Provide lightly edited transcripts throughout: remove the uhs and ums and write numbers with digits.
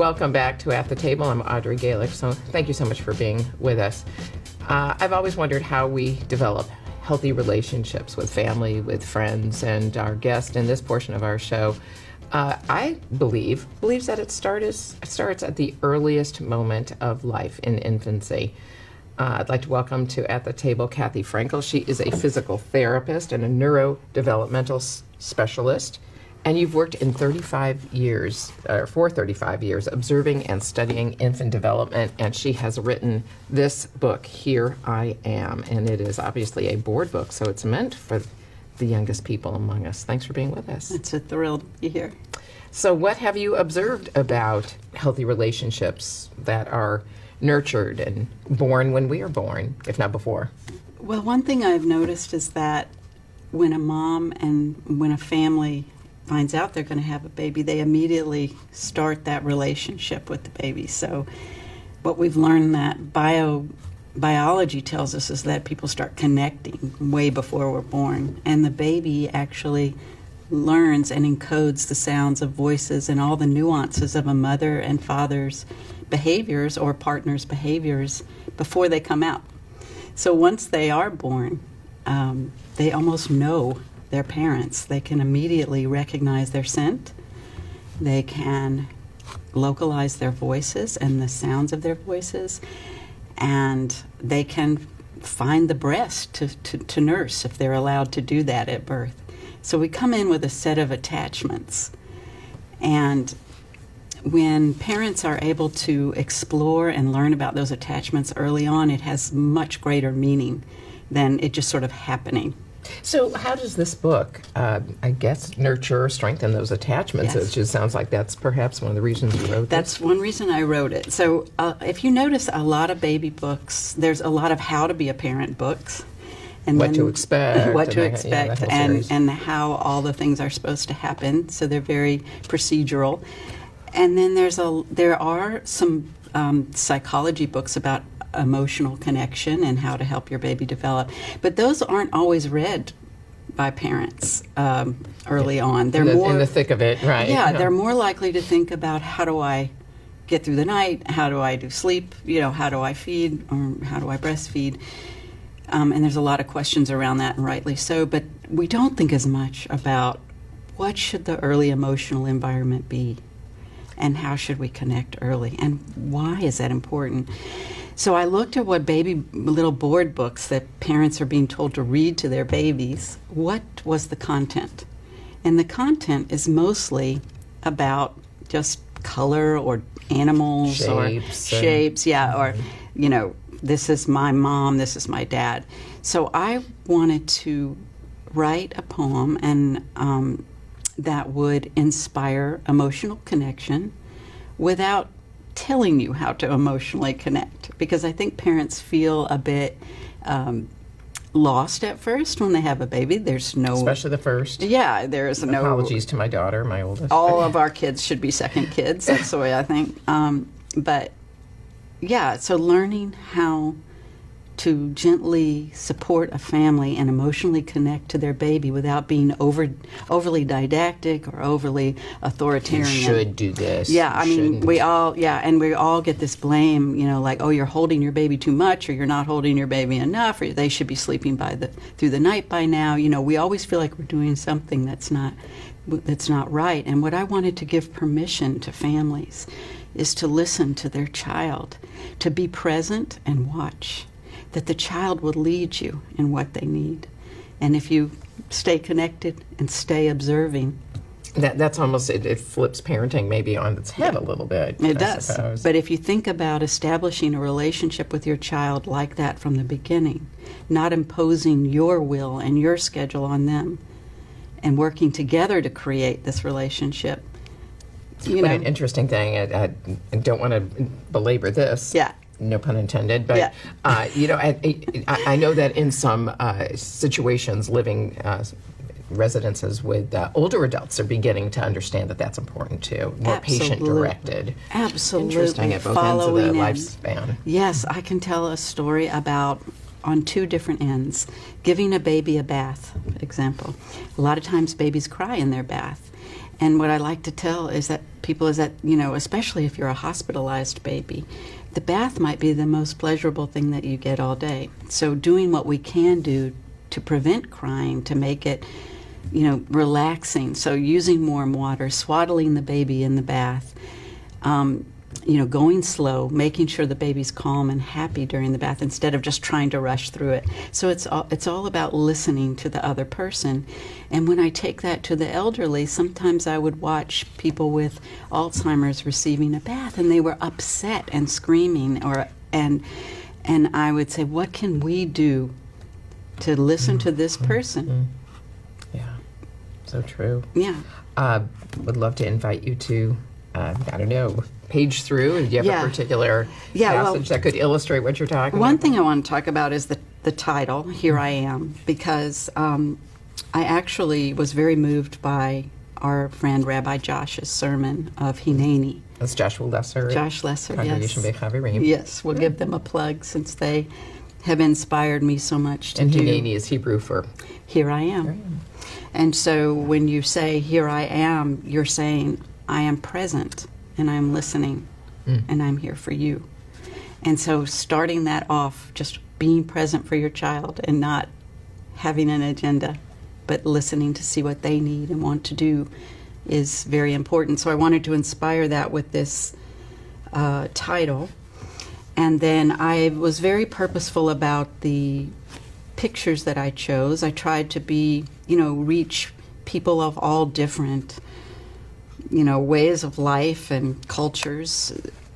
Welcome back to At the Table. I'm Audrey Galick, so thank you so much for being with us. I've always wondered how we develop healthy relationships with family, with friends, and our guest in this portion of our show, I believes that it starts at the earliest moment of life in infancy. I'd like to welcome to At the Table Kathi Frankel. She is a physical therapist and a neurodevelopmental specialist, and you've worked in 35 years, for 35 years, observing and studying infant development, and she has written this book, Here I Am, and it is obviously a board book, so it's meant for the youngest people among us. Thanks for being with us. It's a thrill to be here. So what have you observed about healthy relationships that are nurtured and born when we are born, if not before? Well, one thing I've noticed is that when a mom and when a family finds out they're going to have a baby, they immediately start that relationship with the baby. So what we've learned that biology tells us is that people start connecting way before we're born, and the baby actually learns and encodes the sounds of voices and all the nuances of a mother and father's behaviors or partner's behaviors before they come out. So once they are born, they almost know their parents. They can immediately recognize their scent. They can localize their voices and the sounds of their voices, and they can find the breast to nurse if they're allowed to do that at birth. So we come in with a set of attachments, and when parents are able to explore and learn about those attachments early on, it has much greater meaning than it just sort of happening. So how does this book, I guess, nurture or strengthen those attachments? Yes. It just sounds like that's perhaps one of the reasons you wrote That's this. one reason I wrote it. So if you notice a lot of baby books, there's a lot of how to be a parent books. And What to expect. What to and expect, that whole series. and how all the things are supposed to happen. So they're very procedural. And then there are some psychology books about emotional connection and how to help your baby develop. But those aren't always read by parents early on. They're in the thick of it, right? Yeah, they're more likely to think about, how do I get through the night? How do I do sleep? How do I feed? Or how do I breastfeed? And there's a lot of questions around that, and rightly so. But we don't think as much about what should the early emotional environment be, and how should we connect early, and why is that important? So I looked at what baby little board books that parents are being told to read to their babies. What was the content? And the content is mostly about just color or animals shapes, or this is my mom, this is my dad. So I wanted to write a poem and that would inspire emotional connection without telling you how to emotionally connect, because I think parents feel a bit lost at first when they have a baby. There's no... Especially the first. Yeah, there's no... Apologies to my daughter, my oldest. All of our kids should be second kids. That's the way I think. But yeah, so learning how to gently support a family and emotionally connect to their baby without being overly didactic or overly authoritarian. You should do this. Yeah, I mean, we all get this blame, like, oh, you're holding your baby too much, or you're not holding your baby enough, or they should be sleeping through the night by now. We always feel like we're doing something that's not right. And what I wanted to give permission to families is to listen to their child, to be present and watch, that the child will lead you in what they need. And if you stay connected and stay observing. That's almost, it flips parenting maybe on its head a little bit. It does. But if you think about establishing a relationship with your child like that from the beginning, not imposing your will and your schedule on them, and working together to create this relationship. But an interesting thing, I don't want to belabor this. Yeah. No pun intended, but I know that in some situations, living residences with older adults are beginning to understand that that's important too. More patient-directed. Absolutely. Interesting at both ends of the lifespan. Yes, I can tell a story about, on two different ends, giving a baby a bath, for example. A lot of times babies cry in their bath. And what I like to tell is that people is that, you know, especially if you're a hospitalized baby, the bath might be the most pleasurable thing that you get all day. So doing what we can do to prevent crying, to make it, you know, relaxing. So using warm water, swaddling the baby in the bath, you know, going slow, making sure the baby's calm and happy during the bath instead of just trying to rush through it. So it's all about listening to the other person. And when I take that to the elderly, sometimes I would watch people with Alzheimer's receiving a bath, and they were upset and screaming, and I would say, what can we do to listen to this person? Yeah, so true. Yeah. Would love to invite you to, I don't know, page through. Do you have a particular passage that could illustrate what you're talking about? One thing I want to talk about is the title, Here I Am, because I actually was very moved by our friend Rabbi Josh's sermon of Hineni. That's Joshua Lesser. Josh Lesser, Congregation yes. Beit Haverim. Yes, we'll give them a plug since they have inspired me so much to and do. Hineni is Hebrew for Here I am. Here I am. And so when you say, Here I am, you're saying, I am present, and I'm listening, and I'm here for you. And so starting that off, just being present for your child and not having an agenda, but listening to see what they need and want to do is very important. So I wanted to inspire that with this title. And then I was very purposeful about the pictures that I chose. I tried to be, you know, reach people of all different, you know, ways of life and cultures,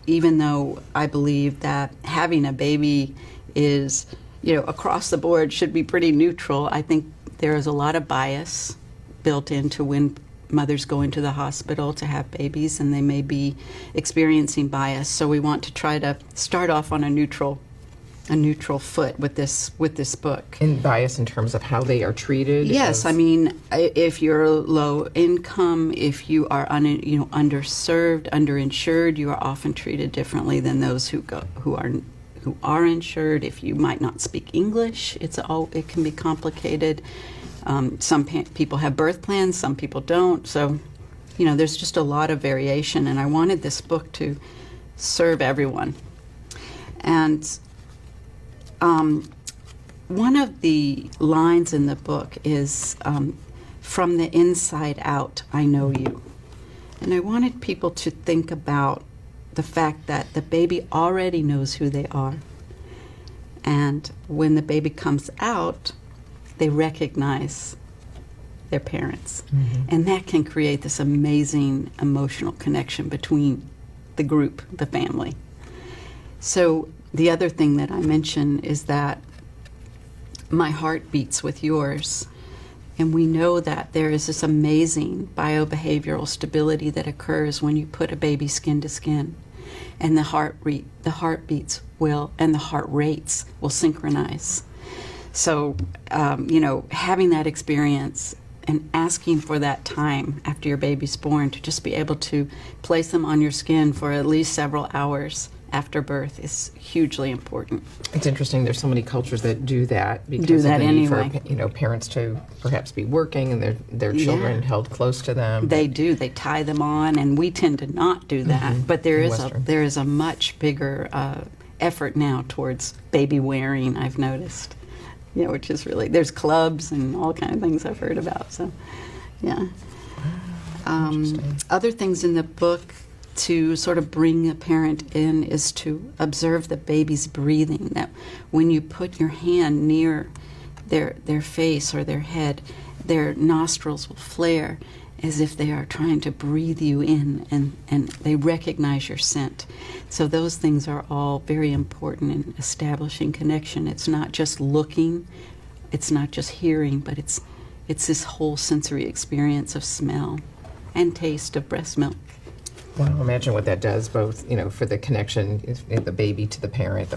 even though I believe that having a baby is, you know, across the board should be pretty neutral. I think there is a lot of bias built into when mothers go into the hospital to have babies, and they may be experiencing bias. So we want to try to start off on a neutral foot with this book. And bias in terms of how they are treated? Yes, I mean, if you're low income, if you are underserved, underinsured, you are often treated differently than those who are insured. If you might not speak English, it can be complicated. Some people have birth plans, some people don't. So, you know, there's just a lot of variation, and I wanted this book to serve everyone. And one of the lines in the book is, from the inside out, I know you. And I wanted people to think about the fact that the baby already knows who they are. And when the baby comes out, they recognize their parents. And that can create this amazing emotional connection between the group, the family. So the other thing that I mention is that my heart beats with yours. And we know that there is this amazing biobehavioral stability that occurs when you put a baby skin to skin. And the heartbeats will, and the heart rates will synchronize. So, you know, having that experience and asking for that time after your baby's born to just be able to place them on your skin for at least several hours after birth is hugely important. It's interesting. There's so many cultures that do that because Do that of the need anyway. for, you know, parents to perhaps be working and their children held close to them. They do. They tie them on, and we tend to not do that. But there is a much bigger effort now towards baby wearing, I've noticed. Yeah, which is really, there's clubs and all kind of things I've heard about. So, yeah. Other things in the book to sort of bring a parent in is to observe the baby's breathing. That when you put your hand near their face or their head, their nostrils will flare as if they are trying to breathe you in, and they recognize your scent. So those things are all very important in establishing connection. It's not just looking, it's not just hearing, but it's this whole sensory experience of smell and taste of breast milk. Well, imagine what that does, both, you know, for the connection, the baby to the parent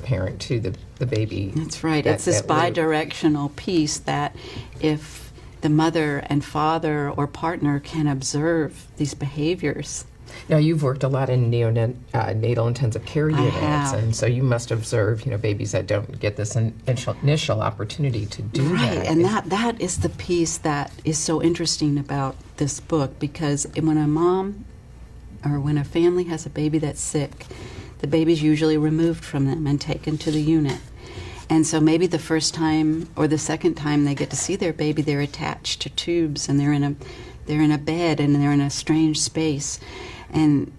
to the baby. That's right. It's this bi-directional piece that if the mother and father or partner can observe these behaviors, Now, you've worked a lot in neonatal intensive care I units, have. and so you must observe, babies that don't get this initial opportunity to do Right, that. and that is the piece that is so interesting about this book, because when a mom or when a family has a baby that's sick, the baby's usually removed from them and taken to the unit. And so maybe the first time or the second time they get to see their baby, they're attached to tubes and they're in a bed and they're in a strange space. And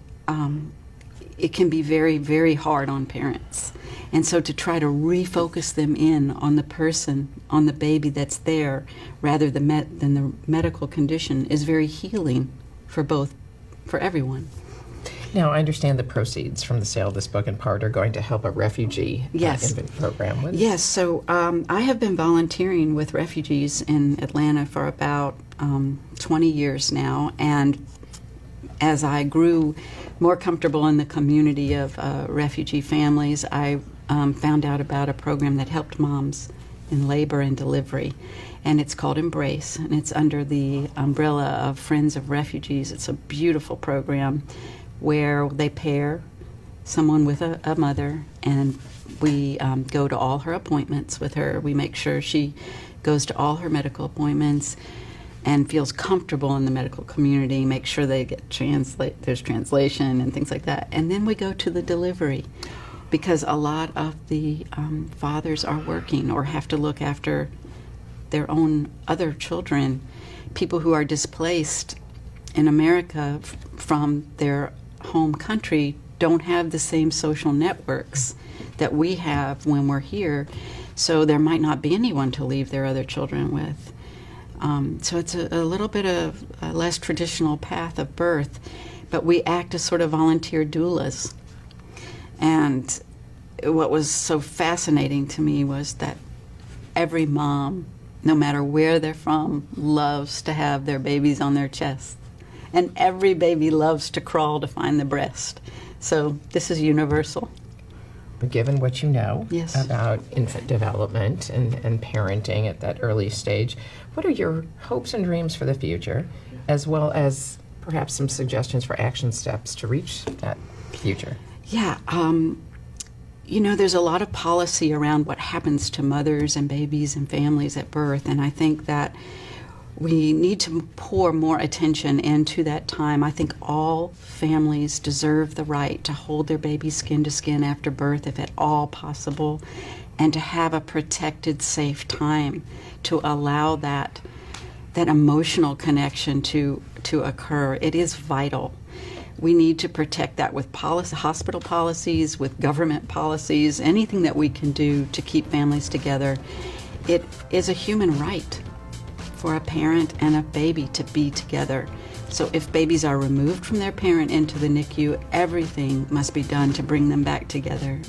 it can be very, very hard on parents. And so to try to refocus them in on the person, on the baby that's there, rather than the medical condition, is very healing for everyone. Now, I understand the proceeds from the sale of this book in part are going to help a refugee Yes. infant program. Yes, so I have been volunteering with refugees in Atlanta for about 20 years now, and as I grew more comfortable in the community of refugee families, I found out about a program that helped moms in labor and delivery, and it's called Embrace, and it's under the umbrella of Friends of Refugees. It's a beautiful program where they pair someone with a mother, and we go to all her appointments with her. We make sure she goes to all her medical appointments and feels comfortable in the medical community, make sure they get there's translation and things like that. And then we go to the delivery, because a lot of the fathers are working or have to look after their own other children, people who are displaced in America from their home country don't have the same social networks that we have when we're here, so there might not be anyone to leave their other children with. So it's a little bit of a less traditional path of birth, but we act as sort of volunteer doulas. And what was so fascinating to me was that every mom, no matter where they're from, loves to have their babies on their chest. And every baby loves to crawl to find the breast. So this is universal. But given what you know Yes. about infant development and parenting at that early stage, what are your hopes and dreams for the future, as well as perhaps some suggestions for action steps to reach that future? Yeah, there's a lot of policy around what happens to mothers and babies and families at birth, and I think that we need to pour more attention into that time. I think all families deserve the right to hold their baby skin to skin after birth, if at all possible, and to have a protected, safe time to allow that emotional connection to occur. It is vital. We need to protect that with hospital policies, with government policies, anything that we can do to keep families together. It is a human right for a parent and a baby to be together. So if babies are removed from their parent into the NICU, everything must be done to bring them back together.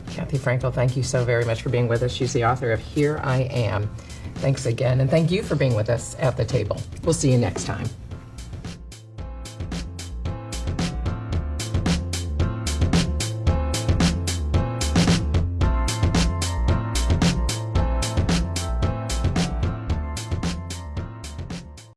Kathi Frankel, thank you so very much for being with us. She's the author of Here I Am. Thanks again, and thank you for being with us at the table. We'll see you next time.